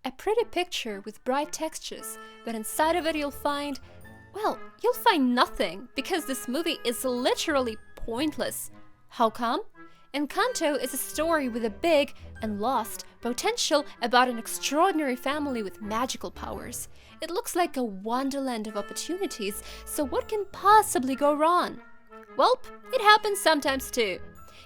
A pretty picture with bright textures, but inside of it you'll find, well, you'll find nothing, because this movie is literally pointless. How come? Encanto is a story with a big and lost potential about an extraordinary family with magical powers. It looks like a wonderland of opportunities, so what can possibly go wrong? Welp, it happens sometimes too.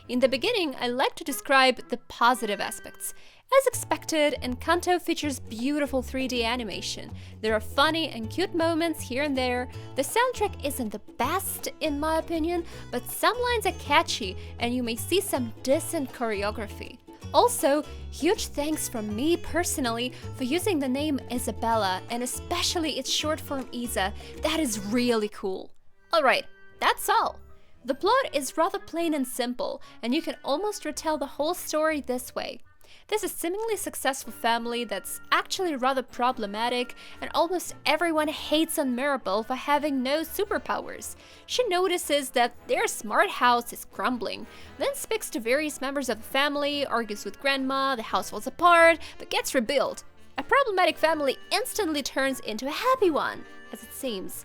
In the beginning, I like to describe the positive aspects. As expected, Encanto features beautiful 3D animation. There are funny and cute moments here and there. The soundtrack isn't the best, in my opinion, but some lines are catchy and you may see some decent choreography. Also, huge thanks from me personally for using the name Isabella, and especially its short form Isa. That is really cool. Alright, that's all. The plot is rather plain and simple, and you can almost retell the whole story this way. There's a seemingly successful family that's actually rather problematic, and almost everyone hates on Mirabel for having no superpowers. She notices that their smart house is crumbling, then speaks to various members of the family, argues with grandma, the house falls apart, but gets rebuilt. A problematic family instantly turns into a happy one, as it seems.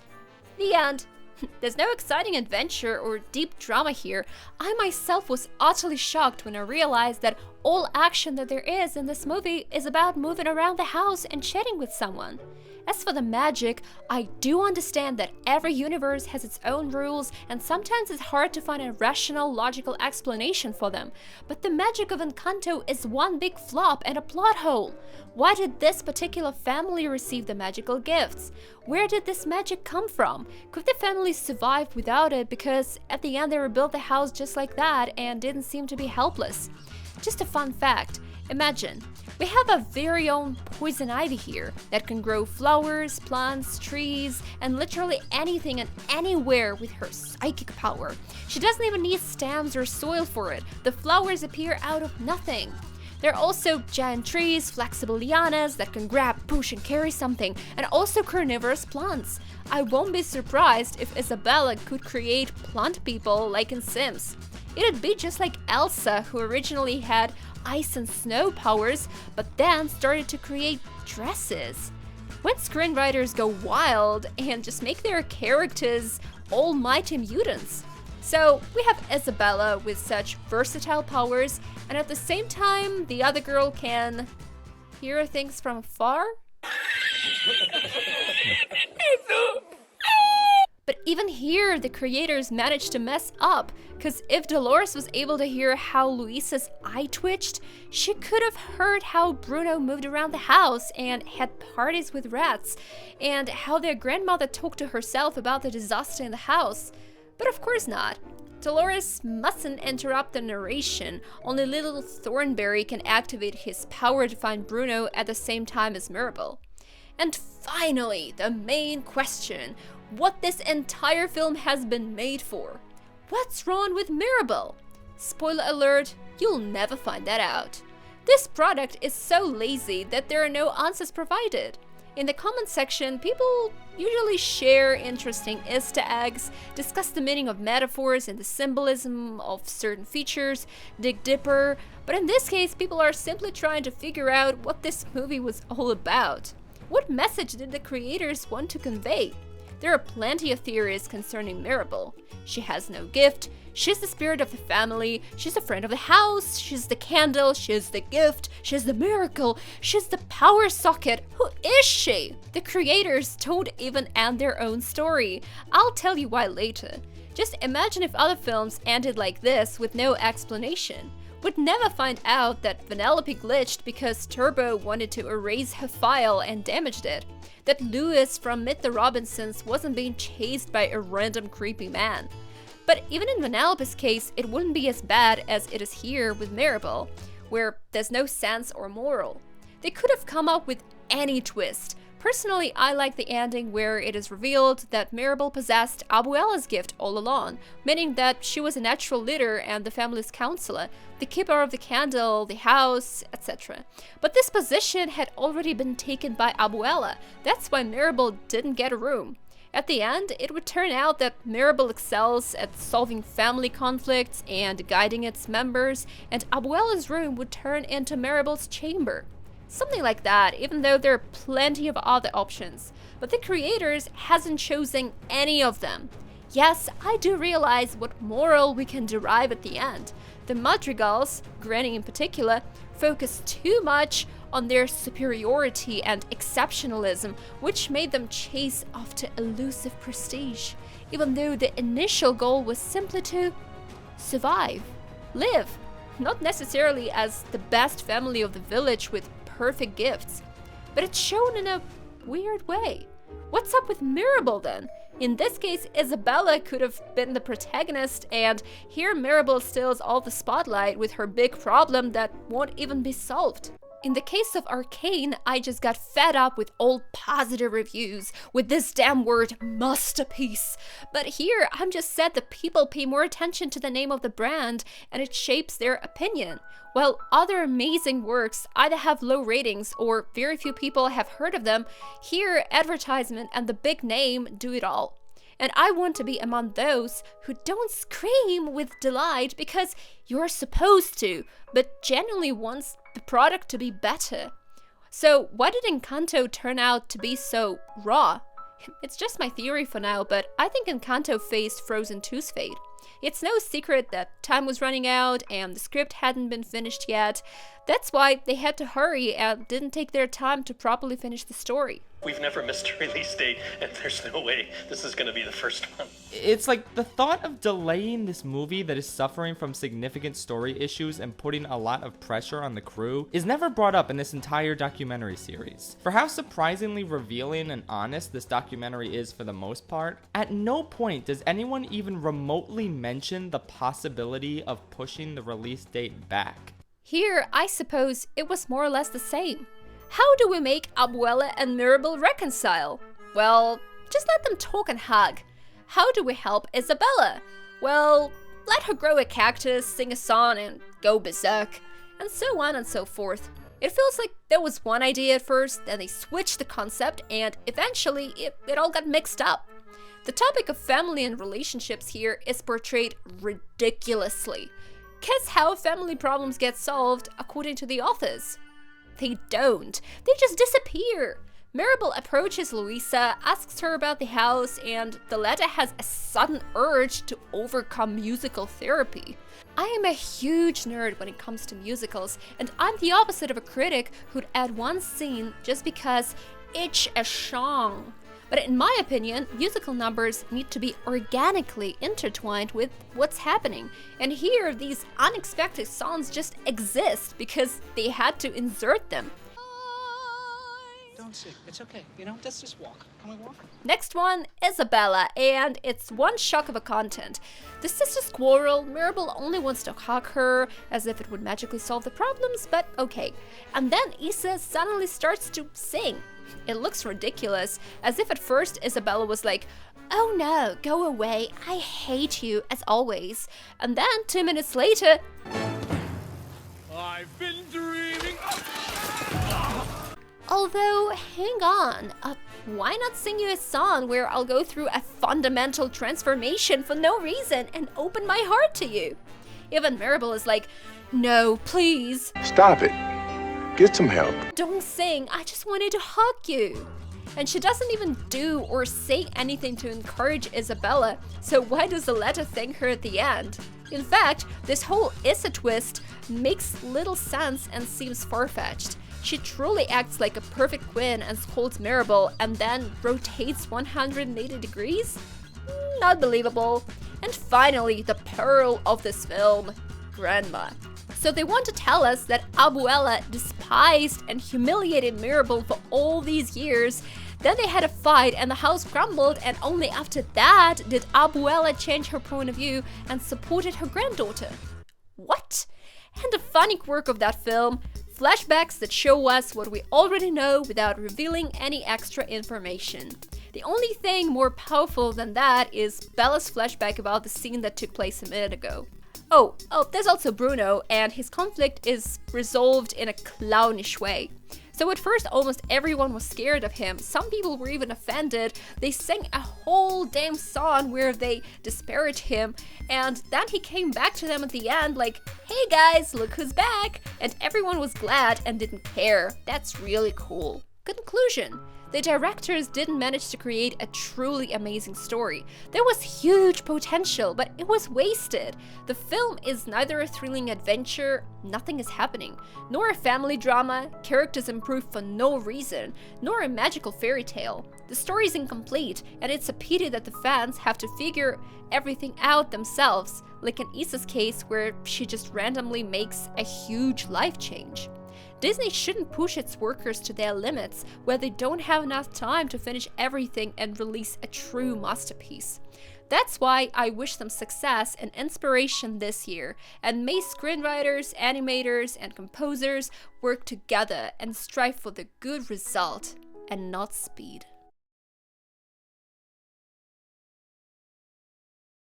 The end. There's no exciting adventure or deep drama here. I myself was utterly shocked when I realized that all action that there is in this movie is about moving around the house and chatting with someone. As for the magic, I do understand that every universe has its own rules and sometimes it's hard to find a rational, logical explanation for them. But the magic of Encanto is one big flop and a plot hole. Why did this particular family receive the magical gifts? Where did this magic come from? Could the family survive without it, because at the end they rebuilt the house just like that and didn't seem to be helpless? Just a fun fact, imagine, we have a very own poison ivy here that can grow flowers, plants, trees, and literally anything and anywhere with her psychic power. She doesn't even need stems or soil for it. The flowers appear out of nothing. There are also giant trees, flexible lianas that can grab, push, and carry something, and also carnivorous plants. I won't be surprised if Isabella could create plant people like in Sims. It'd be just like Elsa, who originally had ice and snow powers, but then started to create dresses. When screenwriters go wild and just make their characters almighty mutants. So we have Isabella with such versatile powers, and at the same time, the other girl can hear things from afar? But even here, the creators managed to mess up, because if Dolores was able to hear how Luisa's eye twitched, she could have heard how Bruno moved around the house and had parties with rats, and how their grandmother talked to herself about the disaster in the house. But of course not. Dolores mustn't interrupt the narration. Only little Thornberry can activate his power to find Bruno at the same time as Mirabel. And finally, the main question: what this entire film has been made for. What's wrong with Mirabel? Spoiler alert, you'll never find that out. This product is so lazy that there are no answers provided. In the comment section, people usually share interesting Easter eggs, discuss the meaning of metaphors and the symbolism of certain features, dig deeper, but in this case, people are simply trying to figure out what this movie was all about. What message did the creators want to convey? There are plenty of theories concerning Mirabel. She has no gift, she's the spirit of the family, she's a friend of the house, she's the candle, she's the gift, she's the miracle, she's the power socket. Who is she? The creators don't even end their own story. I'll tell you why later. Just imagine if other films ended like this with no explanation. We'd never find out that Vanellope glitched because Turbo wanted to erase her file and damaged it. That Louis from Meet the Robinsons wasn't being chased by a random creepy man. But even in Vanellope's case, it wouldn't be as bad as it is here with Mirabel, where there's no sense or moral. They could have come up with any twist. Personally, I like the ending where it is revealed that Mirabel possessed Abuela's gift all along, meaning that she was a natural leader and the family's counselor, the keeper of the candle, the house, etc. But this position had already been taken by Abuela. That's why Mirabel didn't get a room. At the end, it would turn out that Mirabel excels at solving family conflicts and guiding its members, and Abuela's room would turn into Mirabel's chamber. Something like that, even though there are plenty of other options. But the creators hasn't chosen any of them. Yes, I do realize what moral we can derive at the end. The Madrigals, Granny in particular, focus too much on their superiority and exceptionalism, which made them chase after elusive prestige, even though the initial goal was simply to survive, live, not necessarily as the best family of the village with perfect gifts. But it's shown in a weird way. What's up with Mirabel then? In this case, Isabella could have been the protagonist, and here Mirabel steals all the spotlight with her big problem that won't even be solved. In the case of Arcane, I just got fed up with all positive reviews with this damn word masterpiece. But here, I'm just sad that people pay more attention to the name of the brand and it shapes their opinion. While other amazing works either have low ratings or very few people have heard of them, here advertisement and the big name do it all. And I want to be among those who don't scream with delight because you're supposed to, but genuinely wants the product to be better. So why did Encanto turn out to be so raw? It's just my theory for now, but I think Encanto faced Frozen 2's fate. It's no secret that time was running out and the script hadn't been finished yet. That's why they had to hurry and didn't take their time to properly finish the story. We've never missed a release date, and there's no way this is gonna be the first one. It's like the thought of delaying this movie that is suffering from significant story issues and putting a lot of pressure on the crew is never brought up in this entire documentary series. For how surprisingly revealing and honest this documentary is for the most part, at no point does anyone even remotely mention the possibility of pushing the release date back. Here, I suppose it was more or less the same. How do we make Abuela and Mirabel reconcile? Well, just let them talk and hug. How do we help Isabella? Well, let her grow a cactus, sing a song, and go berserk. And so on and so forth. It feels like there was one idea at first, then they switched the concept, and eventually it all got mixed up. The topic of family and relationships here is portrayed ridiculously. Guess how family problems get solved according to the authors? They don't. They just disappear. Mirabel approaches Luisa, asks her about the house, and the latter has a sudden urge to overcome musical therapy. I am a huge nerd when it comes to musicals, and I'm the opposite of a critic who'd add one scene just because it's a song. But in my opinion, musical numbers need to be organically intertwined with what's happening. And here, these unexpected songs just exist because they had to insert them. Don't sing. It's okay. Let's just walk. Can we walk? Next one, Isabella, and it's one shock of a content. The sisters quarrel, Mirabel only wants to hug her, as if it would magically solve the problems, but okay. And then Isa suddenly starts to sing. It looks ridiculous, as if at first Isabella was like, "Oh no, go away, I hate you, as always." And then 2 minutes later, I've been dreaming. although, hang on, why not sing you a song where I'll go through a fundamental transformation for no reason and open my heart to you? Even Mirabel is like, "No, please. Stop it. Get some help." Don't sing, I just wanted to hug you." And she doesn't even do or say anything to encourage Isabella, so why does the latter thank her at the end? In fact, this whole Issa twist makes little sense and seems far-fetched. She truly acts like a perfect queen and scolds Mirabel and then rotates 180 degrees? Not believable. And finally, the pearl of this film, Grandma. So they want to tell us that Abuela despised and humiliated Mirabel for all these years. Then they had a fight and the house crumbled, and only after that did Abuela change her point of view and supported her granddaughter. What? And the funny quirk of that film, flashbacks that show us what we already know without revealing any extra information. The only thing more powerful than that is Bella's flashback about the scene that took place a minute ago. Oh, there's also Bruno, and his conflict is resolved in a clownish way. So at first almost everyone was scared of him, some people were even offended, they sang a whole damn song where they disparaged him, and then he came back to them at the end like, hey guys, look who's back, and everyone was glad and didn't care. That's really cool. Conclusion. The directors didn't manage to create a truly amazing story. There was huge potential, but it was wasted. The film is neither a thrilling adventure, nothing is happening, nor a family drama, characters improve for no reason, nor a magical fairy tale. The story is incomplete, and it's a pity that the fans have to figure everything out themselves, like in Issa's case where she just randomly makes a huge life change. Disney shouldn't push its workers to their limits where they don't have enough time to finish everything and release a true masterpiece. That's why I wish them success and inspiration this year, and may screenwriters, animators, and composers work together and strive for the good result and not speed.